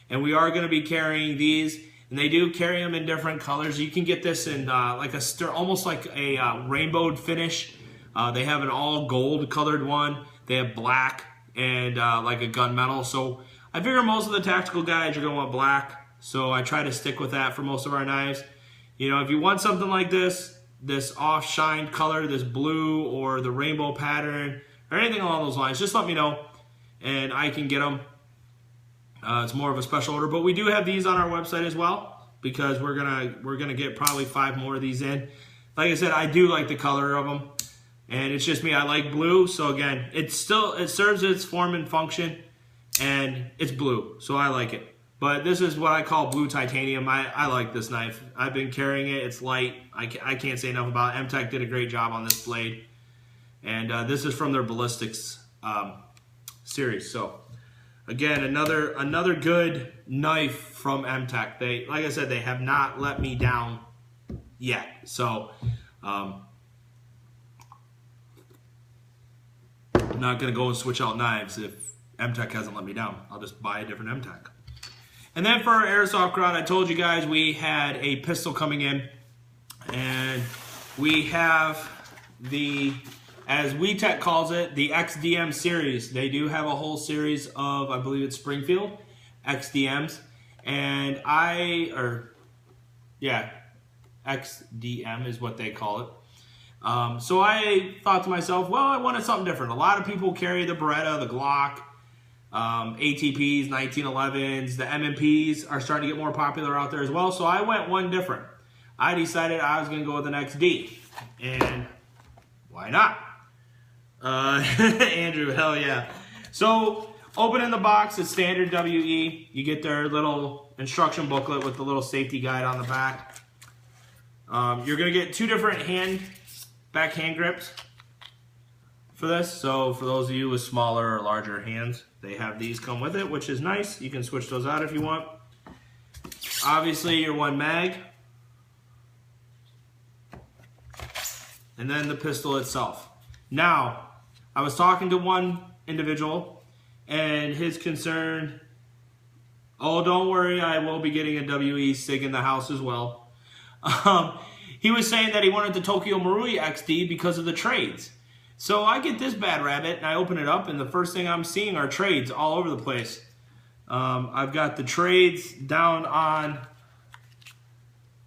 And we are going to be carrying these, and they do carry them in different colors. You can get this in like almost like a rainbowed finish. They have an all gold colored one. They have black and like a gunmetal. So I figure most of the tactical guys are going to want black, so I try to stick with that for most of our knives. You know, if you want something like this off-shined color, this blue or the rainbow pattern or anything along those lines, just let me know and I can get them. It's more of a special order, but we do have these on our website as well because we're gonna get probably 5 more of these in. Like I said, I do like the color of them, and it's just me. I like blue, so again, it serves its form and function, and it's blue, so I like it. But this is what I call blue titanium. I like this knife. I've been carrying it. It's light. I can't say enough about it. M-Tech did a great job on this blade, and this is from their ballistics series. So again, another good knife from M-Tech. They, like I said, they have not let me down yet. So I'm not gonna go and switch out knives if M-Tech hasn't let me down. I'll just buy a different M-Tech. And then for our airsoft crowd, I told you guys we had a pistol coming in, and we have the, as WeTech calls it, the XDM series. They do have a whole series of, I believe it's Springfield XDMs, and XDM is what they call it. So I thought to myself, well, I wanted something different. A lot of people carry the Beretta, the Glock, ATPs, 1911s, the MMPs are starting to get more popular out there as well. So I went one different. I decided I was going to go with an XD, and why not? Andrew, hell yeah. So opening the box, it's standard WE. You get their little instruction booklet with the little safety guide on the back. You're going to get 2 different back hand grips for this. So for those of you with smaller or larger hands, they have these come with it, which is nice. You can switch those out if you want. Obviously your 1 mag, and then the pistol itself. Now, I was talking to one individual, and his concern Oh, don't worry, I will be getting a WE SIG in the house as well. He was saying that he wanted the Tokyo Marui XD because of the trades. So I get this bad rabbit and I open it up, and the first thing I'm seeing are trades all over the place. I've got the trades down on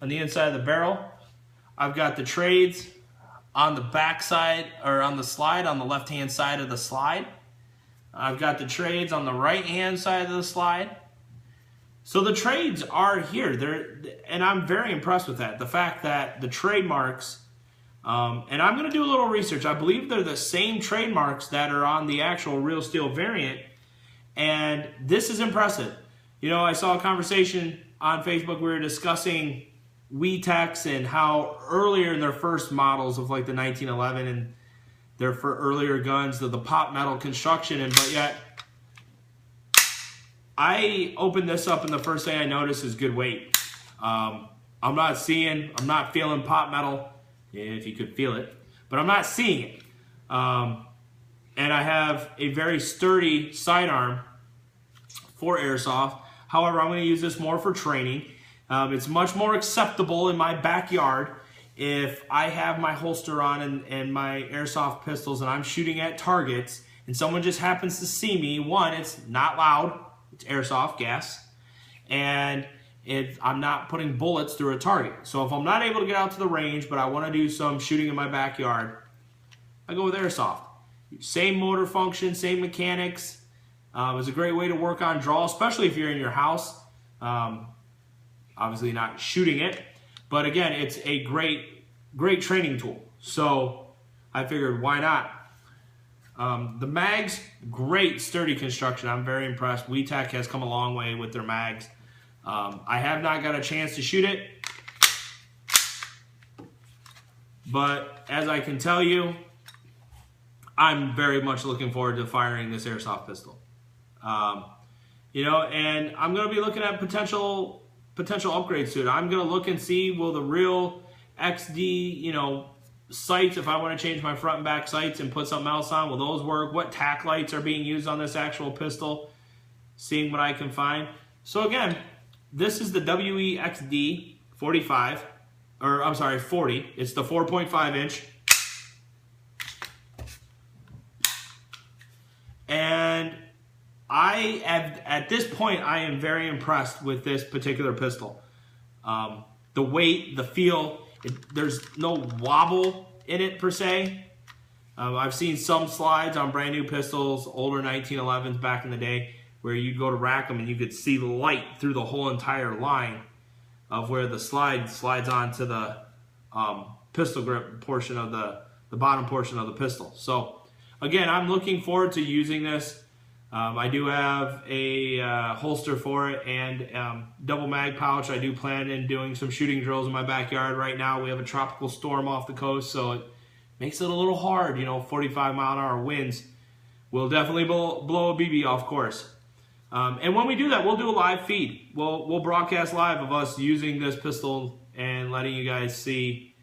the inside of the barrel. I've got the trades on the back side, or on the slide, on the left hand side of the slide. I've got the trades on the right hand side of the slide. So the trades are here, and I'm very impressed with that. The fact that the trademarks, and I'm going to do a little research. I believe they're the same trademarks that are on the actual Real Steel variant, and this is impressive. You know, I saw a conversation on Facebook. We were discussing WeTechs and how earlier in their first models of like the 1911 and their earlier guns, the pop metal construction, but yet I opened this up and the first thing I noticed is good weight. I'm not feeling pop metal, if you could feel it, but I'm not seeing it. And I have a very sturdy sidearm for airsoft. However, I'm going to use this more for training. It's much more acceptable in my backyard if I have my holster on and my airsoft pistols and I'm shooting at targets and someone just happens to see me. One, it's not loud. It's airsoft gas, and I'm not putting bullets through a target. So if I'm not able to get out to the range, but I want to do some shooting in my backyard, I go with airsoft. Same motor function, same mechanics. It's a great way to work on draw, especially if you're in your house. Obviously not shooting it, but again, it's a great training tool. So I figured, why not? The mags, great sturdy construction. I'm very impressed. WeTech has come a long way with their mags. I have not got a chance to shoot it, but as I can tell you, I'm very much looking forward to firing this airsoft pistol. You know, and I'm going to be looking at potential upgrades to it. I'm going to look and see, will the Real XD, you know, sights, if I want to change my front and back sights and put something else on, will those work? What tack lights are being used on this actual pistol? Seeing what I can find. So again, this is the WEXD 45, or I'm sorry, 40. It's the 4.5 inch. And at this point, I am very impressed with this particular pistol. The weight, the feel, there's no wobble in it per se. I've seen some slides on brand new pistols, older 1911s back in the day, where you'd go to rack them and you could see the light through the whole entire line of where the slide slides onto the pistol grip portion of the bottom portion of the pistol. So again, I'm looking forward to using this. I do have a holster for it and double mag pouch. I do plan on doing some shooting drills in my backyard. Right now we have a tropical storm off the coast, so it makes it a little hard. You know, 45-mile-an-hour winds will definitely blow a BB off course. And when we do that, we'll do a live feed. We'll broadcast live of us using this pistol and letting you guys see,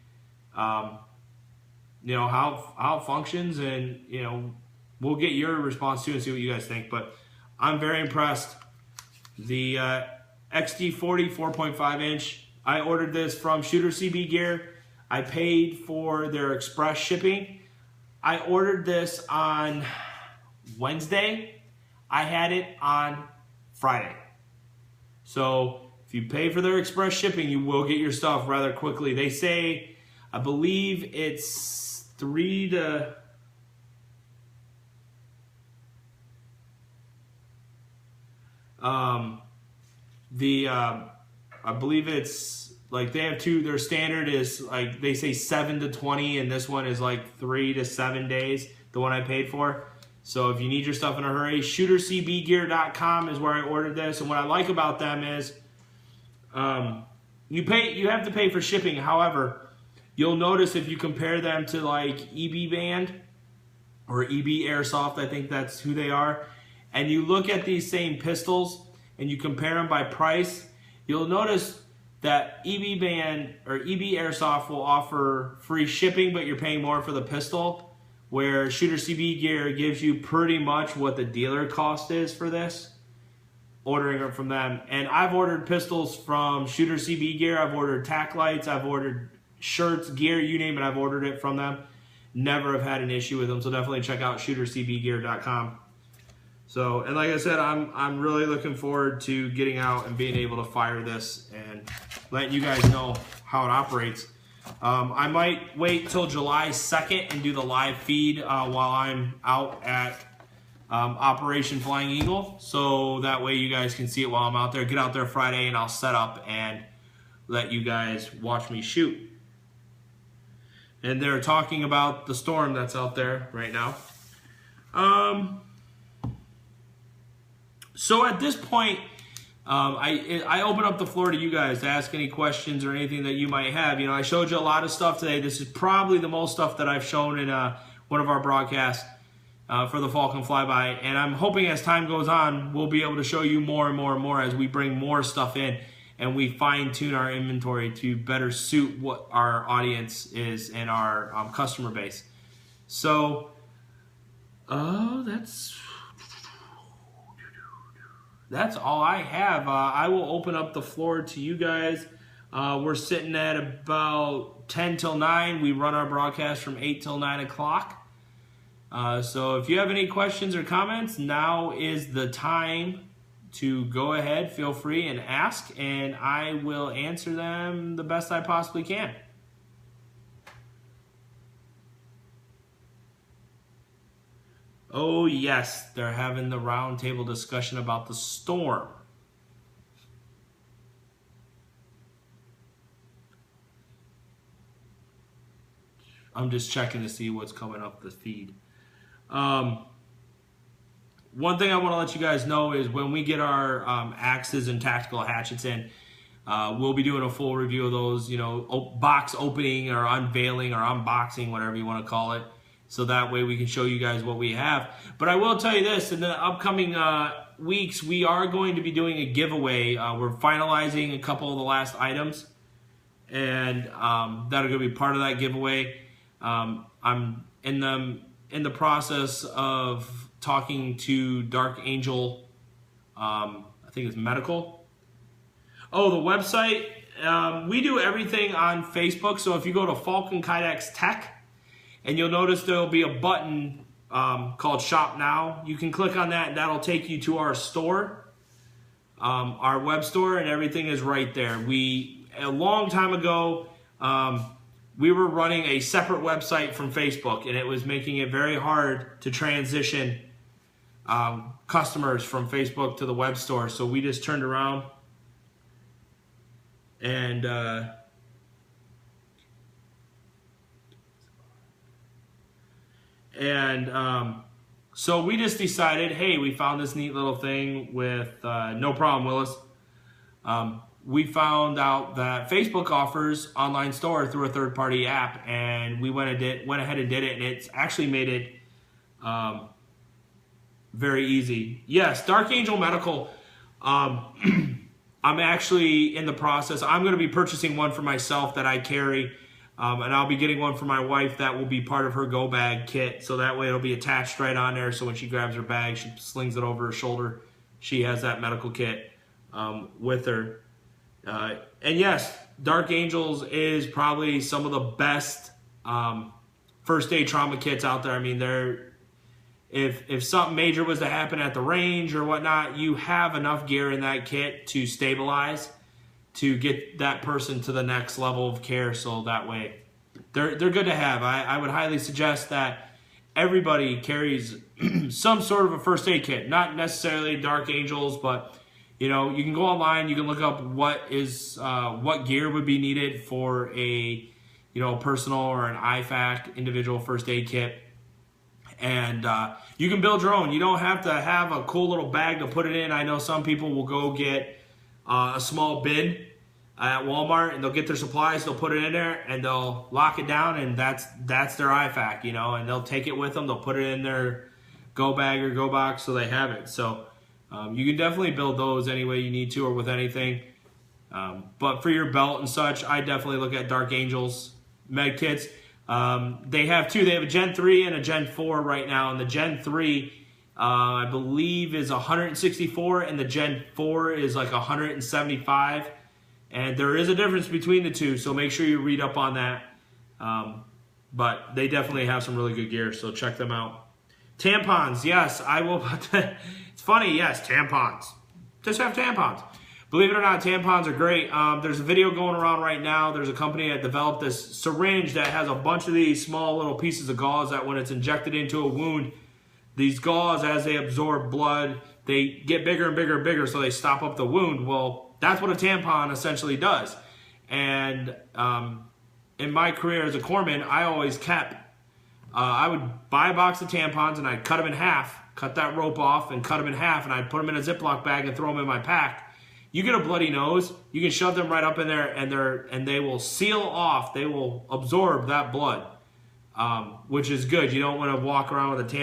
you know, how it functions, and you know, we'll get your response too and see what you guys think. But I'm very impressed. The XD40 4.5 inch. I ordered this from Shooter CB Gear. I paid for their express shipping. I ordered this on Wednesday. I had it on Friday. So if you pay for their express shipping, you will get your stuff rather quickly. They say, I believe it's 3 to... I believe it's like they have two. Their standard is like they say 7 to 20, and this one is like 3 to 7 days. The one I paid for. So if you need your stuff in a hurry, shootercbgear.com is where I ordered this. And what I like about them is, you have to pay for shipping. However, you'll notice if you compare them to like EB Band or EB Airsoft, I think that's who they are, and you look at these same pistols and you compare them by price, you'll notice that EB Band or EB Airsoft will offer free shipping, but you're paying more for the pistol, where Shooter CB Gear gives you pretty much what the dealer cost is for this. ordering it from them. And I've ordered pistols from Shooter CB Gear. I've ordered tack lights. I've ordered shirts, gear, you name it. I've ordered it from them. Never have had an issue with them. So definitely check out shootercbgear.com. So, and like I said, I'm really looking forward to getting out and being able to fire this and letting you guys know how it operates. I might wait till July 2nd and do the live feed while I'm out at Operation Flying Eagle, so that way you guys can see it while I'm out there. Get out there Friday and I'll set up and let you guys watch me shoot. And they're talking about the storm that's out there right now. So at this point, I open up the floor to you guys to ask any questions or anything that you might have. You know, I showed you a lot of stuff today. This is probably the most stuff that I've shown in one of our broadcasts for the Falcon Flyby, and I'm hoping as time goes on, we'll be able to show you more and more and more as we bring more stuff in and we fine-tune our inventory to better suit what our audience is and our customer base. So, that's all I have. I will open up the floor to you guys. We're sitting at about 10 till 9. We run our broadcast from 8 till 9 o'clock. So if you have any questions or comments, now is the time to go ahead, feel free and ask, and I will answer them the best I possibly can. Oh yes, they're having the roundtable discussion about the storm. I'm just checking to see what's coming up the feed. One thing I want to let you guys know is when we get our axes and tactical hatchets in, we'll be doing a full review of those, you know, box opening or unveiling or unboxing, whatever you want to call it. So that way we can show you guys what we have. But I will tell you this, in the upcoming weeks, we are going to be doing a giveaway. We're finalizing a couple of the last items, and that'll be part of that giveaway. I'm in the process of talking to Dark Angel, I think it's Medical. Oh, the website. We do everything on Facebook, so if you go to Falcon Kydex Tech, and you'll notice there'll be a button called Shop Now. You can click on that, and that'll take you to our store, our web store, and everything is right there. A long time ago, we were running a separate website from Facebook, and it was making it very hard to transition customers from Facebook to the web store. So we just turned around and so we just decided, hey, we found this neat little thing with no problem, Willis. We found out that Facebook offers online store through a third-party app, and we went ahead and did it, and it's actually made it very easy. Yes, Dark Angel Medical. I'm actually in the process. I'm going to be purchasing one for myself that I carry, and I'll be getting one for my wife that will be part of her go bag kit. So that way it'll be attached right on there. So when she grabs her bag, she slings it over her shoulder. She has that medical kit with her. And yes, Dark Angels is probably some of the best first aid trauma kits out there. I mean, if something major was to happen at the range or whatnot, you have enough gear in that kit to stabilize, to get that person to the next level of care. So that way they're good to have. I would highly suggest that everybody carries some sort of a first aid kit, not necessarily Dark Angels, but you know, you can go online, you can look up what gear would be needed for a, you know, personal or an IFAC individual first aid kit. And you can build your own. You don't have to have a cool little bag to put it in. I know some people will go get a small bin at Walmart, and they'll get their supplies, they'll put it in there, and they'll lock it down, and that's their IFAC, you know, and they'll take it with them. They'll put it in their go bag or go box so they have it. So you can definitely build those any way you need to or with anything. But for your belt and such, I definitely look at Dark Angels med kits. They have two. They have a Gen 3 and a Gen 4 right now, and the Gen 3 I believe is 164, and the Gen 4 is like 175. And there is a difference between the two, so make sure you read up on that. But they definitely have some really good gear, so check them out. Tampons, yes, I will. It's funny, yes, tampons. Just have tampons. Believe it or not, tampons are great. There's a video going around right now. There's a company that developed this syringe that has a bunch of these small little pieces of gauze that when it's injected into a wound, these gauze, as they absorb blood, they get bigger and bigger and bigger, so they stop up the wound. Well, that's what a tampon essentially does. And in my career as a corpsman, I always kept, I would buy a box of tampons and I'd cut them in half, cut that rope off and cut them in half, and I'd put them in a Ziploc bag and throw them in my pack. You get a bloody nose, you can shove them right up in there, and they will seal off. They will absorb that blood, which is good. You don't want to walk around with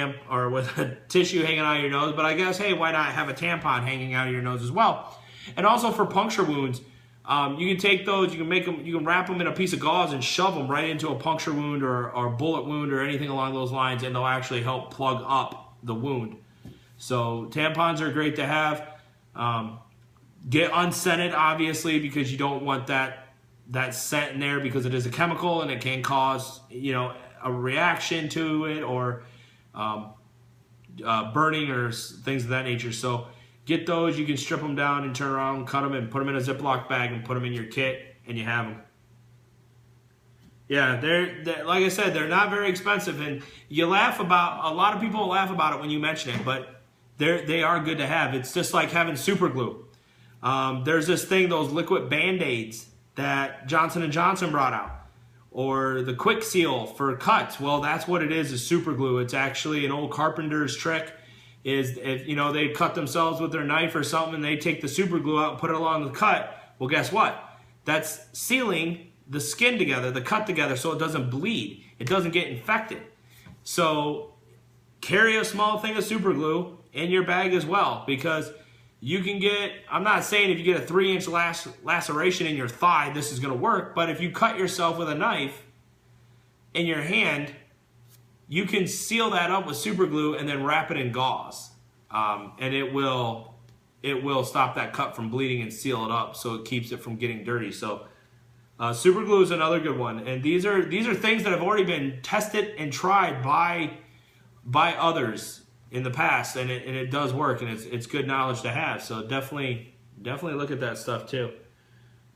a tissue hanging out of your nose. But I guess, hey, why not have a tampon hanging out of your nose as well? And also for puncture wounds, you can take those, you can wrap them in a piece of gauze and shove them right into a puncture wound or a bullet wound or anything along those lines, and they'll actually help plug up the wound. So tampons are great to have. Get unscented, obviously, because you don't want that scent in there, because it is a chemical and it can cause, a reaction to it, or burning or things of that nature. So get those. You can strip them down and turn around, cut them, and put them in a Ziploc bag and put them in your kit, and you have them. Yeah, they're like I said, they're not very expensive, and a lot of people laugh about it when you mention it, but they are good to have. It's just like having super glue. There's this thing, those liquid Band-Aids that Johnson & Johnson brought out, or the Quick Seal for cuts. Well, that's what it is super glue. It's actually an old carpenter's trick. Is if they cut themselves with their knife or something, and they take the super glue out and put it along the cut. Well, guess what? That's sealing the skin together, the cut together, so it doesn't bleed. It doesn't get infected. So carry a small thing of super glue in your bag as well, because you can get, I'm not saying if you get a 3-inch laceration in your thigh, this is going to work, but if you cut yourself with a knife in your hand, you can seal that up with super glue and then wrap it in gauze. And it will stop that cut from bleeding and seal it up, so it keeps it from getting dirty. So super glue is another good one. And these are things that have already been tested and tried by others in the past, and it does work, and it's good knowledge to have. So definitely look at that stuff too.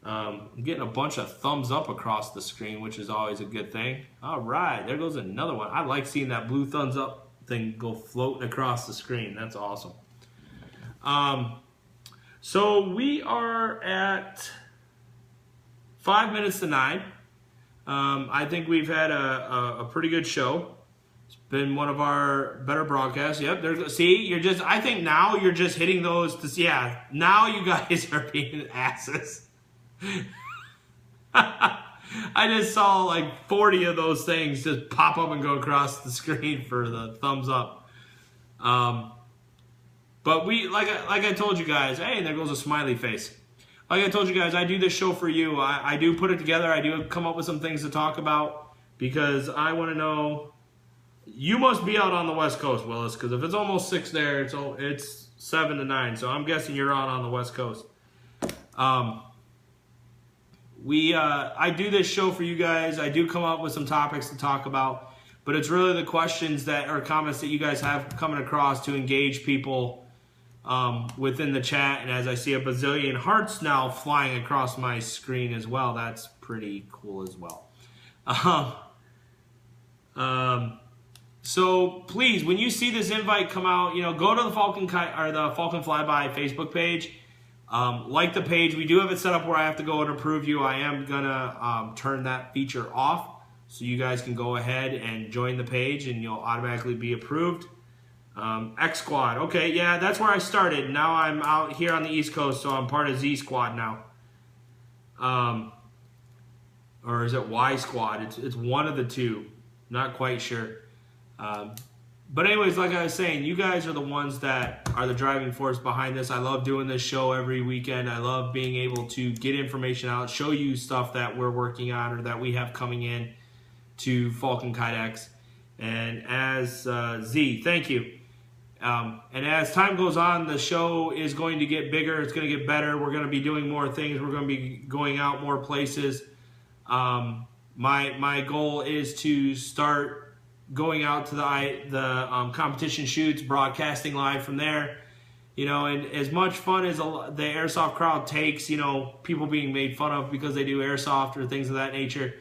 I'm getting a bunch of thumbs up across the screen, which is always a good thing. All right, there goes another one. I like seeing that blue thumbs up thing go floating across the screen. That's awesome. So we are at 5 minutes to 9. I think we've had a pretty good show. It's been one of our better broadcasts. Yep. See, I think now you're just hitting those. Yeah. Now you guys are being asses. I just saw like 40 of those things just pop up and go across the screen for the thumbs up. But like I told you guys, hey, there goes a smiley face. Like I told you guys, I do this show for you. I do put it together. I do come up with some things to talk about, because I want to know. You must be out on the West Coast, Willis, because if it's almost 6 there, it's 7 to 9. So I'm guessing you're out on the West Coast. I do this show for you guys. I do come up with some topics to talk about, but it's really the questions that or comments that you guys have coming across to engage people within the chat. And as I see a bazillion hearts now flying across my screen as well, that's pretty cool as well. So please, when you see this invite come out, go to the Falcon Fly By Facebook page. Like the page. We do have it set up where I have to go and approve you. I am gonna turn that feature off, so you guys can go ahead and join the page, and you'll automatically be approved. X Squad. Okay, yeah, that's where I started. Now I'm out here on the East Coast, so I'm part of Z Squad now. Or is it Y Squad? It's one of the two. Not quite sure. But anyways, like I was saying, you guys are the ones that are the driving force behind this. I love doing this show every weekend. I love being able to get information out, show you stuff that we're working on or that we have coming in to Falcon Kydex. And as Z, thank you. And as time goes on, the show is going to get bigger. It's going to get better. We're going to be doing more things. We're going to be going out more places. My goal is to start going out to the competition shoots, broadcasting live from there. You know, and as much fun as the airsoft crowd takes, you know, people being made fun of because they do airsoft or things of that nature,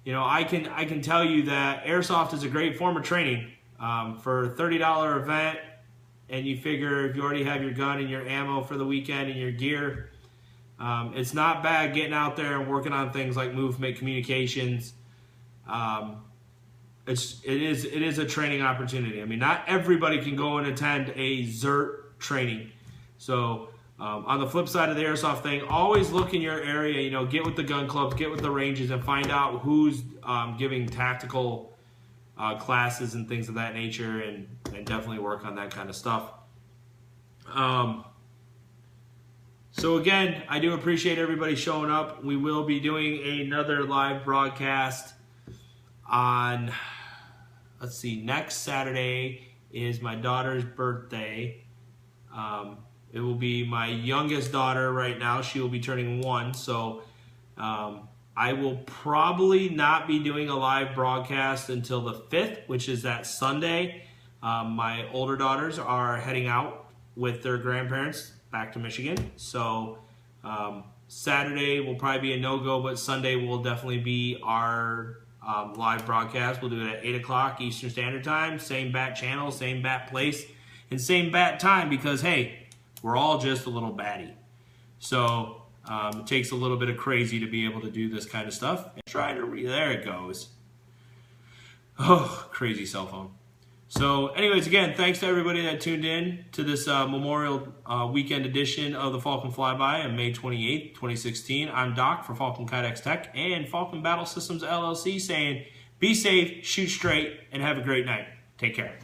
you know, I can tell you that airsoft is a great form of training. For a $30 event, and you figure if you already have your gun and your ammo for the weekend and your gear, it's not bad getting out there and working on things like movement, communications. It is a training opportunity. I mean, not everybody can go and attend a ZERT training. So on the flip side of the airsoft thing, always look in your area, you know, get with the gun clubs, get with the ranges, and find out who's giving tactical classes and things of that nature, and definitely work on that kind of stuff. So again, I do appreciate everybody showing up. We will be doing another live broadcast on, let's see, next Saturday is my daughter's birthday. It will be my youngest daughter right now. She will be turning 1, so I will probably not be doing a live broadcast until the 5th, which is that Sunday. My older daughters are heading out with their grandparents back to Michigan. So Saturday will probably be a no-go, but Sunday will definitely be our live broadcast. We'll do it at 8 o'clock Eastern Standard Time, same bat channel, same bat place, and same bat time because, hey, we're all just a little batty. So it takes a little bit of crazy to be able to do this kind of stuff. And try to there it goes. Oh, crazy cell phone. So anyways, again, thanks to everybody that tuned in to this Memorial Weekend edition of the Falcon Flyby on May 28th, 2016. I'm Doc for Falcon Kydex Tech and Falcon Battle Systems LLC saying, be safe, shoot straight, and have a great night. Take care.